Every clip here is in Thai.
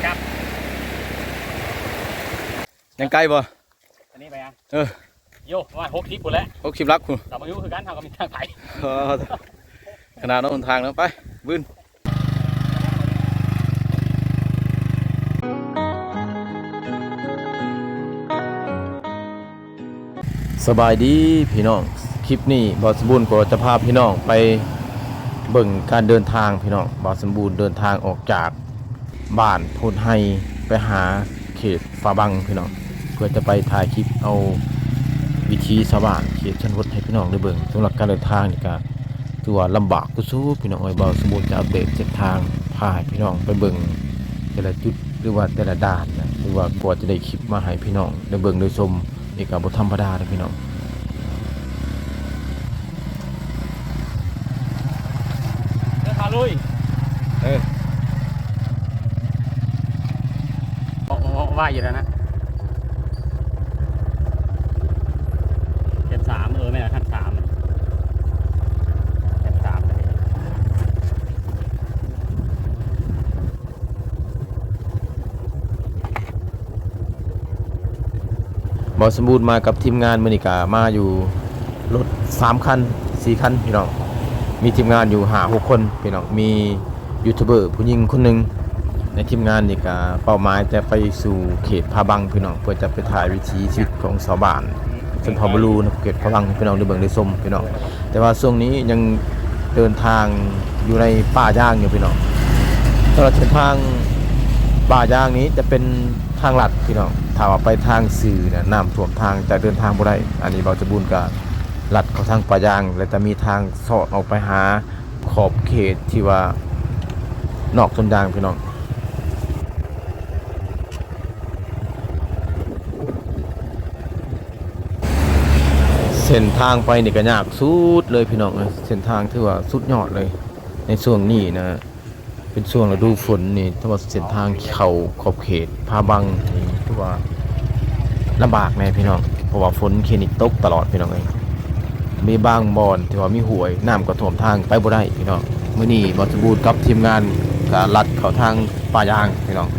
ครับยังไกลบ่อันนี้ไปอ่ะโยว่า60ปุ่นแล้ว60ลักคุณกลับมาอยู่คือกันทางก็มีทางไปขนาดนั้นทางแล้วไปบื้นสบายดีพี่น้องคลิปนี้บอสมบูรณ์ก็จะพาพี่น้องไปเบิ่งการเดินทางพี่น้องบอสมบูรณ์เดินทางออกจากบ้านพูดให้ไปหาเขตฝาบังพี่น้องเพื่อจะไปถ่ายคลิปเอาวิธีชาวบ้านเขตชนบทให้พี่น้องได้เบิ่งสำหรับการเดินทางนี่ก็ถือว่าลำบากสู้พี่น้องบอสมบูรณ์จะอัปเดตเส้นทางพาให้พี่น้องไปเบิ่งแต่ละจุดหรือว่าแต่ละด่านนะหรือว่ากว่าจะได้คลิปมาให้พี่น้องได้เบิ่งได้ชมนี่ก็บ่ธรรมดาเลยพี่น้องลุยว่าอยู่แล้วนะเก็บ3ไม่ละขั้น3เก็บ3เลยบอสมบูรณ์มากับทีมงานมื้อนี้ก็มาอยู่รถ3คัน4คันพี่น้องมีทีมงานอยู่5-6คนพี่น้องมียูทูบเบอร์ผู้หญิงคนหนึ่งในทีมงานนี่ก็เป้าหมายจะไปสู่เขตพาบังพี่น้องเพื่อจะไปถ่ายวิถีชีวิตของชาวบ้านชนเผ่าบลูนะเขตพาบังพี่น้องได้เบิ่งได้ชมพี่น้องแต่ว่าช่วงนี้ยังเดินทางอยู่ในป่าย่างอยู่พี่น้องตลอดเส้นทางป่าย่างนี้จะเป็นทางลัดพี่น้องถ้าว่าไปทางสื่อเนี่ยน้ำท่วมทางจะเดินทางบ่ได้อันนี้เราจะบุญกับลัดเข้าทางป่ายางแล้วจะมีทางสอดออกไปหาขอบเขตที่ว่านอกต้นยางพี่น้องเส้นทางไปนี่ก็ยากสุดเลยพี่น้องเส้นทางที่ว่าสุดยอดเลยในช่วงนี้นะเป็นช่วงฤดูฝนนี่ถ้าว่าเส้นทางเข้าขอบเขตพาบังนี่ที่ว่าลำบากแน่พี่น้องเพราะว่าฝนเคนิกตกตลอดพี่น้องมีบางบ่อนที่ว่ามีห้วยน้ำก็ท่วมทางไปบ่ได้พี่น้องมื้อนี้บอสบูรณ์กับทีมงานก็ลัดเข้าทางป่ายางพี่น้อง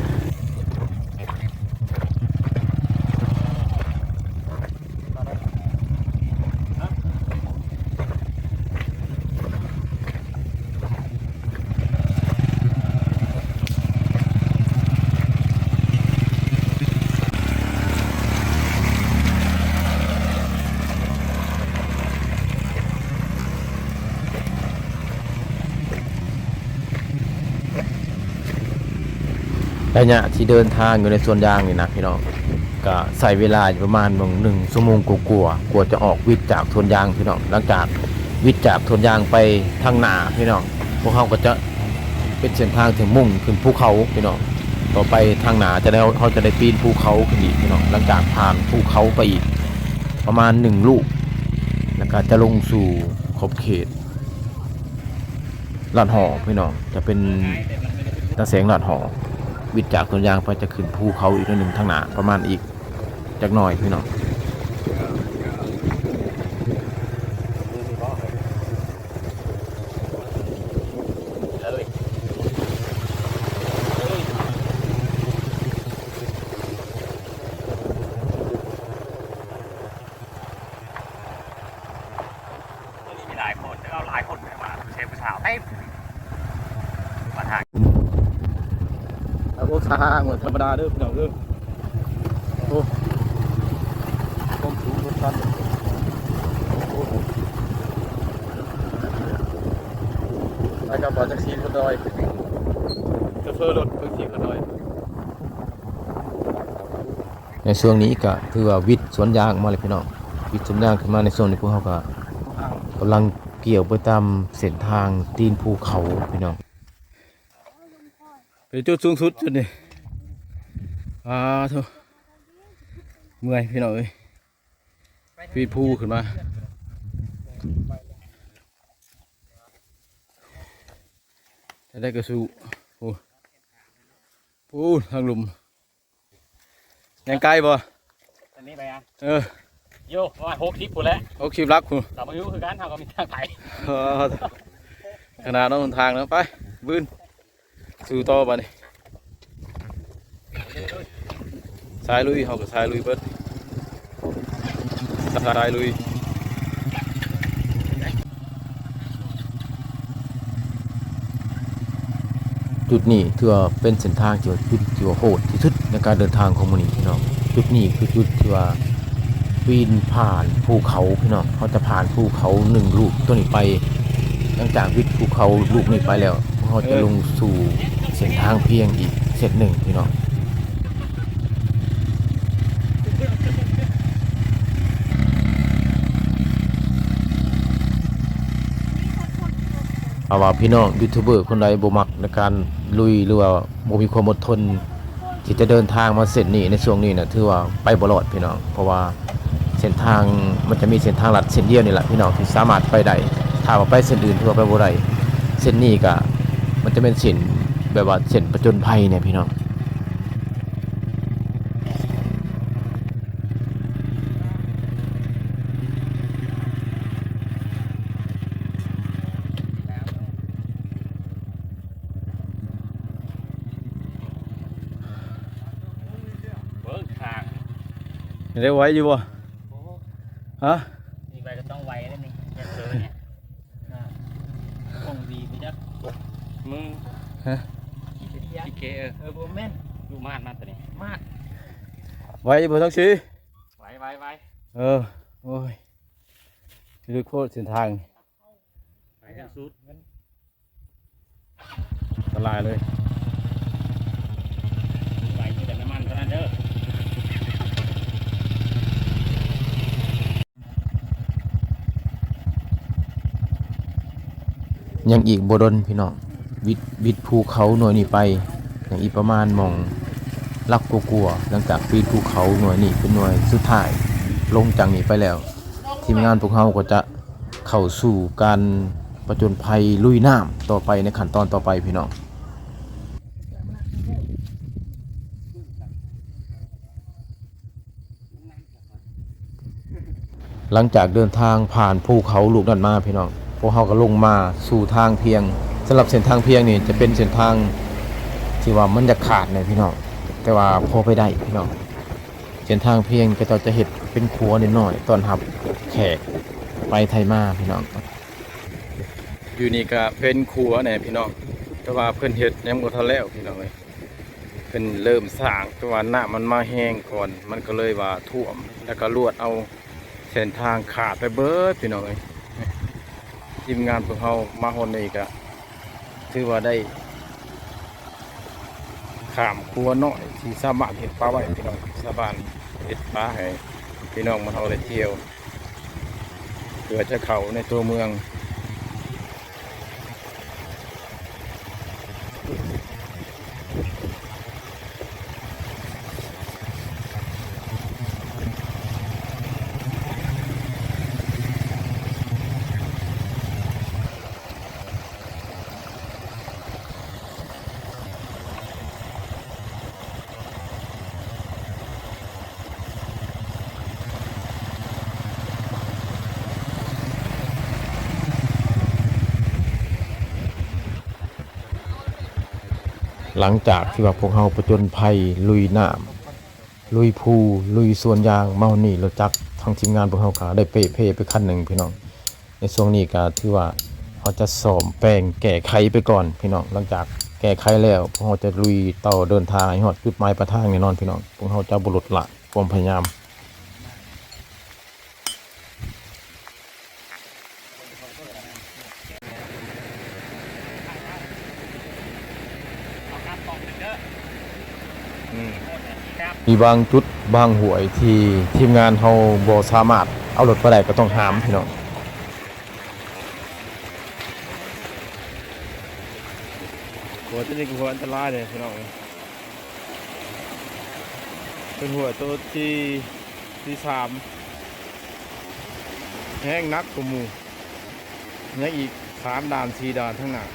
ระยะที่เดินทางอยู่ในสวนยางนี่นะพี่น้องก็ใส่เวลาประมาณ1 ชั่วโมงกว่าจะออกวิทย์จากสวนยางพี่น้องหลังจากวิทย์จากสวนยางไปทางหน้าพี่น้องพวกเขาก็จะเป็นเส้นทางถึงมุ่งขึ้นภูเขาพี่น้องต่อไปทางหน้าจะได้เขาจะได้ปีนภูเขาขึ้นอีกพี่น้องหลังจากผ่านภูเขาไปอีกประมาณ1 ลูกแล้วก็จะลงสู่ขอบเขตลาดหอพี่น้องจะเป็นตะแสงลาดหอวิดจากต้นยางไปจะขึ้นภูเขาอีก1ทางหน้าประมาณอีกจักหน่อยพี่น้องมีหลายคนแล้วหลายคนมาเชฟผู้สาวให้มาถ่ายรถทางเหมือนธรรมดาเด้อพี่น้องเด้อโอ้ต้องสูงรถคันไปกับบอจักซีคนดอยจะเฟอร์รถบางทีคนดอยในช่วงนี้ก็ถือว่าวิทย์สวนยางมาเลยพี่น้องวิทย์สวนยางขึ้นมาในโซนนี้พวกเขาก็กำลังเกี่ยวไปตามเส้นทางตีนภูเขาพี่น้องไปจุดสูงสุดจุดนี้เถอะเมื่อยพี่น้องเอ้ยปีนภูขึ้นมาได้กระสูโอ้ทางลุมยังไกลบ่อันนี้ไปอ่ะโยว่า60ปุ่นแล้ว60ลักคุณกลับมาอยู่คือกันทางก็มีทางไปขนาดนั้นทางแล้วไปบื้นสู่ต่อไปนี่ สายลุยเขาก็สายลุยเบิดสายลุยจุดนี้ถือว่าเป็นเส้นทางที่ว่าจุดที่ว่าโหดที่สุดในการเดินทางของมื้อนี้พี่น้องจุดนี้คือจุดที่ว่าปีนผ่านภูเขาพี่น้องเขาจะผ่านภูเขา1ลูกตัวนี้ไปหลังจากวิดภูเขาลูกนี้ไปแล้วเขาจะลงสู่เส้นทางเพียงอีกเส้นหนึ่งพี่น้องเอาว่าพี่น้องยูทูบเบอร์คนใดบ่มักในการลุยหรือว่าบ่มีความอดทนที่จะเดินทางมาเส้นนี้ในช่วงนี้นะถือว่าไปบ่รอดพี่น้องเพราะว่าเส้นทางมันจะมีเส้นทางลัดเส้นเดียวนี่แหละพี่น้องที่สามารถไปได้ถ้าว่าไปเส้นอื่นถือว่าไปบ่ได้เส้นนี้ก็มันจะเป็นเส้นแบบว่าเส้นผจญภัยเนี่ยพี่น้องเบิกทาง ได้ไว้อยู่บ่ฮะ มีใบก็ต้องไวแล้วนี่จะเจอเนี่ยคงดีไปจักมึง ฮะ พี่เกโบแม่นดูมาดตัวนี้มาด ไว้บ่ต้องซื้อ ไวโอ้ยลึกโคตรเส้นทาง ไปให้สุด อันตรายเลย ไวที่แต่น้ำมันเท่านั้นเด้อ ยังอีกบ่ดนพี่น้องวิดภูเขาหน่วยนี้ไปอย่างอีกประมาณหม่องลักกลัวๆหลังจากปีนภูเขาหน่วยนี้เป็นหน่วยสุดท้ายลงจากนี้ไปแล้วทีมงานพวกเราก็จะเข้าสู่การผจญภัยลุยน้ำต่อไปในขั้นตอนต่อไปพี่น้องหลังจากเดินทางผ่านภูเขาลูกนั้นมาพี่น้องพวกเราก็ลงมาสู่ทางเพียงสำหรับเส้นทางเพียงนี่จะเป็นเส้นทางที่ว่ามันจะขาดเลยพี่น้องแต่ว่าพอไปได้พี่น้องเส้นทางเพียงก็จะเห็ดเป็นครัวนิดหน่อยตอนรับแขกไปไทยมาพี่น้องอยู่นี่ก็เป็นครัวเนี่ยพี่น้องแต่ว่าเพิ่นเฮ็ดยังบ่ทันแล้วพี่น้องเอ้ยเพิ่นเริ่มสร้างแต่ว่าน้ำมันมาแห้งก่อนมันก็เลยว่าท่วมแล้วก็ลวดเอาเส้นทางขาดไปเบิดพี่น้องเอ้ยทีมงานพวกเรามาฮอดนี่ก็ถือว่าได้ข้ามครัวน้อยที่สามารถเฮ็ดปลาไว้พี่น้องสามารถเฮ็ดปลาให้พี่น้องมาเฮาได้เที่ยวเพื่อจะเข้าในตัวเมือง หลังจากที่ว่าพวกเราผจญภัยลุยน้ำลุยภูลุยสวนยางเมานี่รถจักรทางทีมงานพวกเราก็ได้เพ่ไปคันหนึ่งพี่น้องในช่วงนี้ก็ถือว่าเขาจะซ่อมแปลงแก้ไขไปก่อนพี่น้องหลังจากแก้ไขแล้วพวกเราจะลุยต่อเดินทางให้ฮอดจุดหมายปลายทางแน่นอนพี่น้องพวกเราจะบ่ลดละความพยายามมีบางจุดบางห่วยที่ทีมงานเขาบ่สามารถเอารถไปได้ก็ต้องหามพี่น้องหัวตัวนี้คือหัวอันตรายเลยพี่น้องเป็นหัวตัวที่3แห้งนักกว่าหมู่ยังอีก3ด่าน4ด่านทั้งหน้า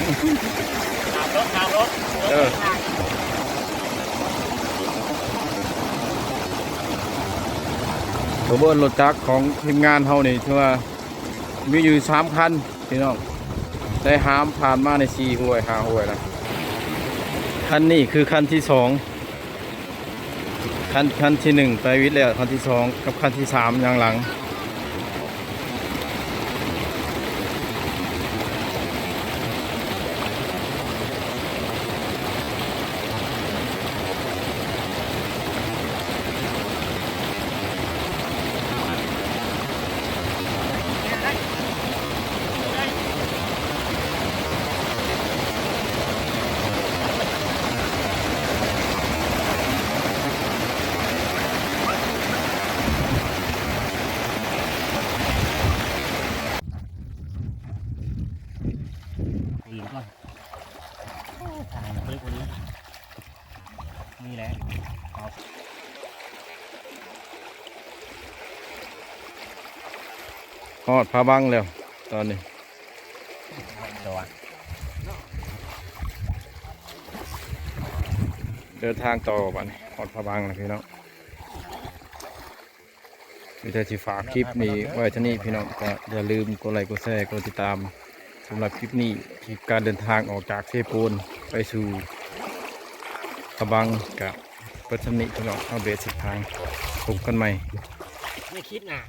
ตามรถ เออ ตัวเบิ้ลรถจักรของทีมงานเฮานี่ถือว่ามีอยู่3คันพี่น้องได้หามผ่านมาใน4ห้วย5ห้วยแล้วคันนี้คือคันที่2คันที่1ไปวิทย์แล้วคันที่2กับคันที่3อย่างหลังดีก่อนทางคลิปวันนี้นี่แหละครับ ฮอดพาบังแล้วตอนนี้ ตัว เดินทางต่อบัดนี้ฮอดพาบังแล้วพี่น้องมีแต่สิฝากคลิปนี้ไว้เท่านี้พี่น้องก็อย่าลืมกดไลค์กดแชร์กดติดตามสำหรับคลิปนี้คลิปการเดินทางออกจากเซปูนไปสู่พาบังกับปัตตานีพี่น้องเอาเบสสิทางพบกันใหม่ ไม่คิดนะ